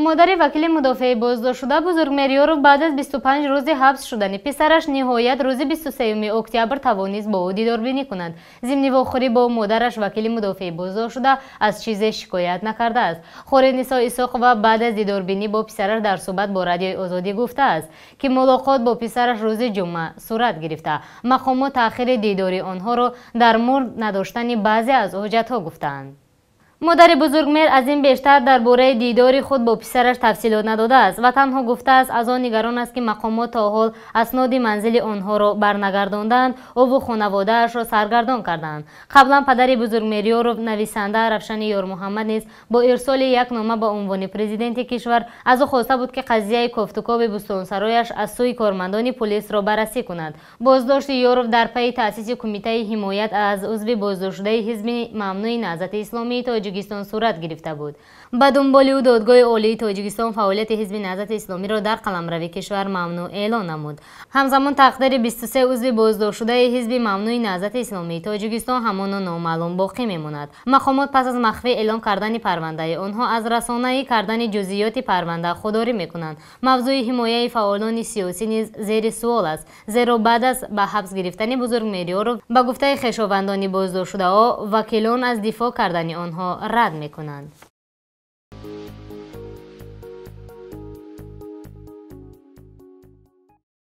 مادر وکیل مدافع بازداشت شده بزرگ مریارو بعد از 25 روز حبس شدن پسرش نهایت روز 23 اکتبر توانست با او دیداربینی کند. ضمن واخوری با مادرش وکیل مدافع بازداشت شده از چیزی شکایت نکرده است. خورنیسا اسحاق و بعد از دیداربینی با پسرش در صحبت با رادیوی آزادی گفته است که ملاقات با پسرش روز جمعه صورت گرفته. مقامات تأخیر دیدار آنها را در مورد نداشتن بعضی از حجت‌ها گفتند. مادر بزرگمهر از این بیشتر درباره دیدار خود با پسرش تفصیلات نداده است و تنها گفته است از آن نگران است که مقامات تا حال اسناد منزل آنها را برنگرداندند و خانواده‌اش را سرگردان کردند. قبلا پدر بزرگمریارو نویسنده رفشن یار محمد نیز با ارسال یک نامه به عنوان پرزیدنت کشور از او خواسته بود که قضیه کافتوکاب بستانسرایش از سوی کارمندان پلیس را بررسی کند. بازداشت یارو در پی تأسیس کمیته حمایت از عضو بازداشت‌شده حزب ممنوع نهضت اسلامی تاجیکستان صورت گرفته بود. به دنبال او دادگاه عالی تاجیکستان فعالیت حزب نهضت اسلامی را در قلمرو کشور ممنوع اعلان نمود. همزمان تقدیر 23 عضو بازداشت شده حزب ممنوع نهضت اسلامی تاجیکستان همان نامعلوم باقی میماند. مقامات پس از مخفی اعلان کردن پرونده آنها از رسانه‌ای کردن جزئیات پرونده خودداری میکنند. موضوع حمایت فعالان سیاسی نیز زیر سوال است، زیرا بعد از به حبس گرفتن بزرگمریارو به گفته خویشاوندان بازداشت شده ها وکیلان از دفاع کردن آنها رد میکنند.